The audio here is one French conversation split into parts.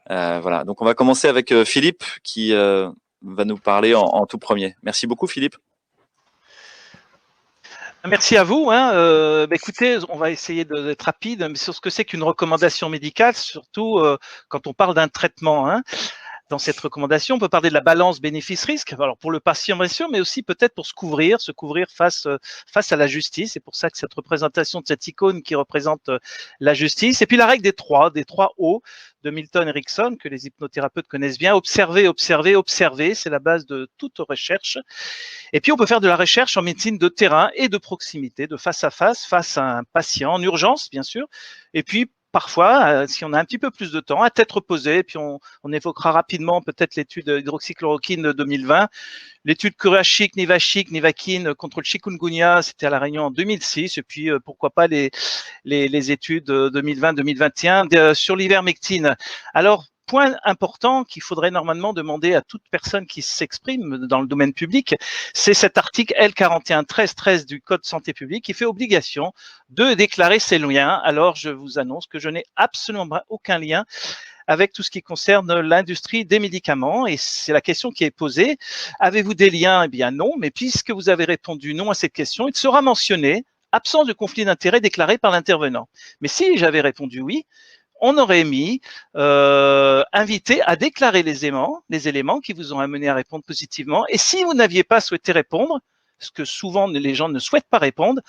Voilà, donc on va commencer avec Philippe qui va nous parler en tout premier. Merci beaucoup Philippe. Merci à vous. Écoutez, on va essayer d'être rapide mais sur ce que c'est qu'une recommandation médicale, surtout quand on parle d'un traitement. Dans cette recommandation, on peut parler de la balance bénéfice-risque. Alors pour le patient bien sûr, mais aussi peut-être pour se couvrir face à la justice. C'est pour ça que cette représentation de cette icône qui représente la justice. Et puis la règle des trois O de Milton Erickson que les hypnothérapeutes connaissent bien. Observer, observer, observer. C'est la base de toute recherche. Et puis on peut faire de la recherche en médecine de terrain et de proximité, de face à un patient en urgence bien sûr. Et puis parfois, si on a un petit peu plus de temps, à tête reposée, et puis on évoquera rapidement peut-être l'étude d'hydroxychloroquine de 2020, l'étude Kurashik, Nivaquine contre le chikungunya, c'était à La Réunion en 2006, et puis pourquoi pas les études 2020-2021 sur l'ivermectine. Alors, point important qu'il faudrait normalement demander à toute personne qui s'exprime dans le domaine public, c'est cet article L4113-13 du Code santé publique qui fait obligation de déclarer ses liens. Alors, je vous annonce que je n'ai absolument aucun lien avec tout ce qui concerne l'industrie des médicaments. Et c'est la question qui est posée. Avez-vous des liens? Eh bien non, mais puisque vous avez répondu non à cette question, il sera mentionné absence de conflit d'intérêt déclaré par l'intervenant. Mais si j'avais répondu oui, on aurait mis invité à déclarer les éléments qui vous ont amené à répondre positivement. Et si vous n'aviez pas souhaité répondre, parce que souvent les gens ne souhaitent pas répondre,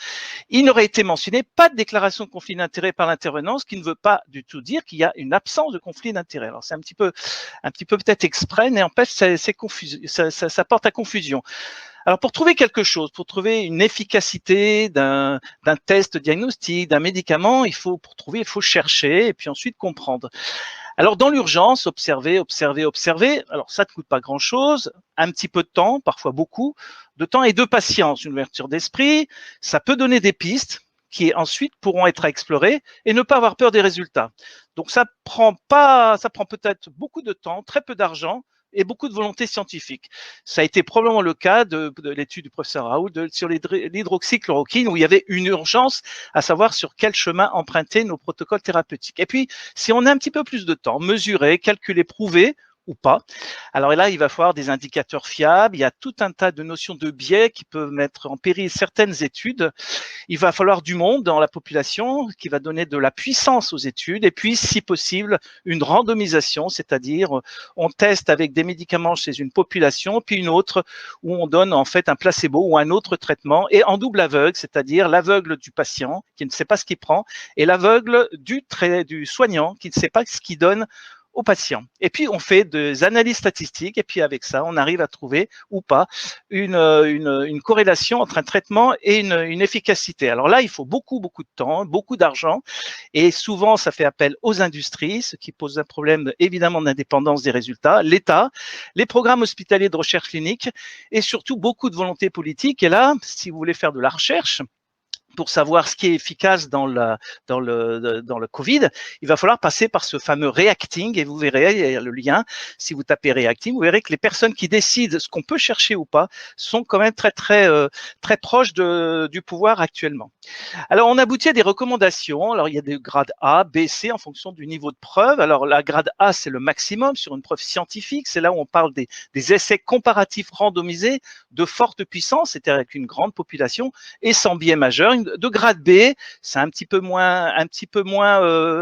il n'aurait été mentionné pas de déclaration de conflit d'intérêt par l'intervenant, ce qui ne veut pas du tout dire qu'il y a une absence de conflit d'intérêt. Alors c'est un petit peu peut-être exprès, mais en fait ça porte à confusion. Alors pour trouver quelque chose, pour trouver une efficacité d'un test diagnostique, d'un médicament, il faut chercher et puis ensuite comprendre. Alors dans l'urgence, observer. Alors ça ne coûte pas grand-chose, un petit peu de temps, parfois beaucoup de temps et de patience, une ouverture d'esprit. Ça peut donner des pistes qui ensuite pourront être explorées et ne pas avoir peur des résultats. Donc ça prend peut-être beaucoup de temps, très peu d'argent et beaucoup de volonté scientifique. Ça a été probablement le cas de l'étude du professeur Raoult sur l'hydroxychloroquine où il y avait une urgence à savoir sur quel chemin emprunter nos protocoles thérapeutiques. Et puis, si on a un petit peu plus de temps, mesurer, calculer, prouver ou pas. Alors là, il va falloir des indicateurs fiables. Il y a tout un tas de notions de biais qui peuvent mettre en péril certaines études. Il va falloir du monde dans la population qui va donner de la puissance aux études et puis, si possible, une randomisation, c'est-à-dire on teste avec des médicaments chez une population, puis une autre où on donne en fait un placebo ou un autre traitement et en double aveugle, c'est-à-dire l'aveugle du patient qui ne sait pas ce qu'il prend et l'aveugle du soignant qui ne sait pas ce qu'il donne aux patients. Et puis, on fait des analyses statistiques et puis avec ça, on arrive à trouver ou pas une corrélation entre un traitement et une efficacité. Alors là, il faut beaucoup de temps, beaucoup d'argent et souvent, ça fait appel aux industries, ce qui pose un problème évidemment d'indépendance des résultats, l'État, les programmes hospitaliers de recherche clinique et surtout beaucoup de volonté politique. Et là, si vous voulez faire de la recherche, pour savoir ce qui est efficace dans le Covid, il va falloir passer par ce fameux reacting et vous verrez, il y a le lien, si vous tapez reacting, vous verrez que les personnes qui décident ce qu'on peut chercher ou pas sont quand même très proches du pouvoir actuellement. Alors, on aboutit à des recommandations. Alors, il y a des grades A, B, C en fonction du niveau de preuve. Alors, la grade A, c'est le maximum sur une preuve scientifique. C'est là où on parle des essais comparatifs randomisés de forte puissance, c'est-à-dire avec une grande population et sans biais majeur. De grade B, c'est un petit peu moins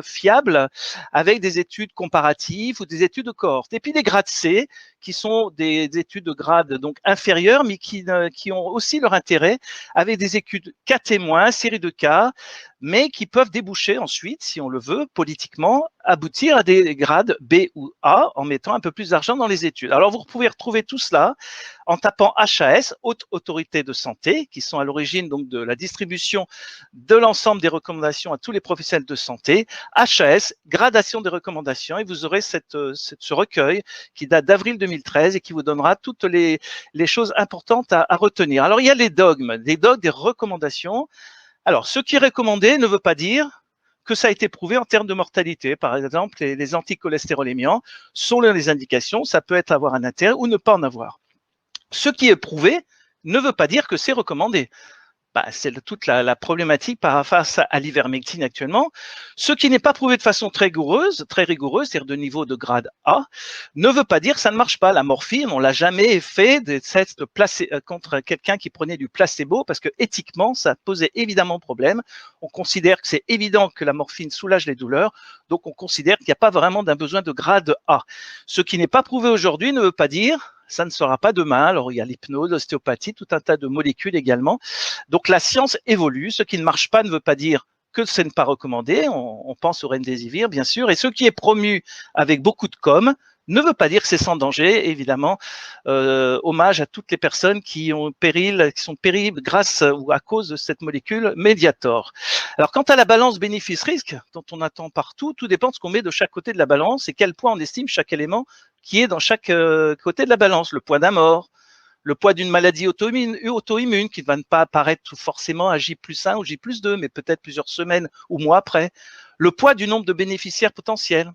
fiable avec des études comparatives ou des études de cohorte. Et puis des grades C, qui sont des études de grade donc inférieures, mais qui ont aussi leur intérêt avec des études cas témoins, série de cas, mais qui peuvent déboucher ensuite, si on le veut, politiquement, aboutir à des grades B ou A en mettant un peu plus d'argent dans les études. Alors, vous pouvez retrouver tout cela en tapant HAS, Haute Autorité de Santé, qui sont à l'origine donc de la distribution de l'ensemble des recommandations à tous les professionnels de santé. HAS, gradation des recommandations, et vous aurez ce recueil qui date d'avril 2013 et qui vous donnera toutes les choses importantes à retenir. Alors, il y a les dogmes, des recommandations. Alors, ce qui est recommandé ne veut pas dire que ça a été prouvé en termes de mortalité. Par exemple, les anticholestérolémiants, selon les indications, ça peut avoir un intérêt ou ne pas en avoir. Ce qui est prouvé ne veut pas dire que c'est recommandé. c'est toute la problématique face à l'ivermectine actuellement. Ce qui n'est pas prouvé de façon très rigoureuse, c'est-à-dire de niveau de grade A, ne veut pas dire que ça ne marche pas. La morphine, on l'a jamais fait des tests contre quelqu'un qui prenait du placebo parce que éthiquement, ça posait évidemment problème. On considère que c'est évident que la morphine soulage les douleurs, donc on considère qu'il n'y a pas vraiment d'un besoin de grade A. Ce qui n'est pas prouvé aujourd'hui ne veut pas dire ça ne sera pas demain. Alors, il y a l'hypnose, l'ostéopathie, tout un tas de molécules également. Donc, la science évolue. Ce qui ne marche pas ne veut pas dire que ce n'est pas recommandé. On pense au remdesivir, bien sûr. Et ce qui est promu avec beaucoup de com ne veut pas dire que c'est sans danger, évidemment. Hommage à toutes les personnes qui sont périls grâce ou à cause de cette molécule Mediator. Alors, quant à la balance bénéfice-risque, dont on attend partout, tout dépend de ce qu'on met de chaque côté de la balance et quel poids on estime chaque élément qui est dans chaque côté de la balance. Le poids d'un mort, le poids d'une maladie auto-immune qui ne va pas apparaître forcément à J+1 ou J+2, mais peut-être plusieurs semaines ou mois après. Le poids du nombre de bénéficiaires potentiels.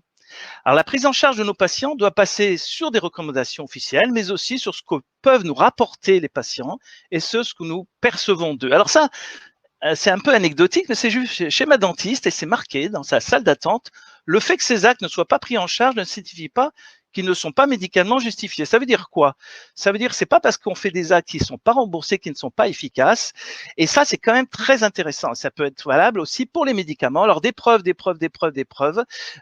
Alors, la prise en charge de nos patients doit passer sur des recommandations officielles, mais aussi sur ce que peuvent nous rapporter les patients et ce que nous percevons d'eux. Alors ça, c'est un peu anecdotique, mais c'est juste chez ma dentiste et c'est marqué dans sa salle d'attente. Le fait que ces actes ne soient pas pris en charge ne signifie pas qu'ils ne sont pas médicalement justifiés. Ça veut dire quoi? Ça veut dire que c'est pas parce qu'on fait des actes qui ne sont pas remboursés, qui ne sont pas efficaces. Et ça, c'est quand même très intéressant. Ça peut être valable aussi pour les médicaments. Alors, des preuves.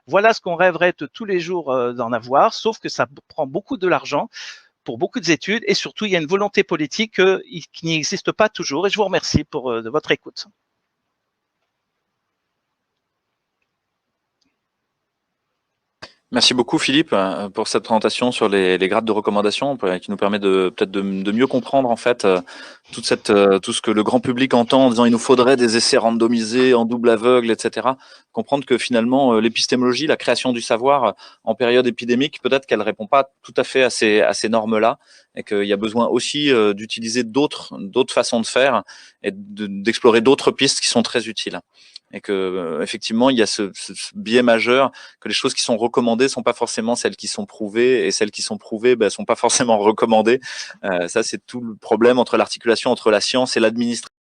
Voilà ce qu'on rêverait de tous les jours d'en avoir, sauf que ça prend beaucoup de l'argent pour beaucoup d'études et surtout, il y a une volonté politique qui n'existe pas toujours. Et je vous remercie pour de votre écoute. Merci beaucoup Philippe pour cette présentation sur les grades de recommandation qui nous permet peut-être de mieux comprendre en fait tout ce que le grand public entend en disant il nous faudrait des essais randomisés en double aveugle, etc. Comprendre que finalement l'épistémologie, la création du savoir en période épidémique, peut-être qu'elle répond pas tout à fait à ces normes-là et qu'il y a besoin aussi d'utiliser d'autres façons de faire et d'explorer d'autres pistes qui sont très utiles. Et que effectivement il y a ce biais majeur que les choses qui sont recommandées sont pas forcément celles qui sont prouvées et celles qui sont prouvées sont pas forcément recommandées. Ça c'est tout le problème entre l'articulation entre la science et l'administration.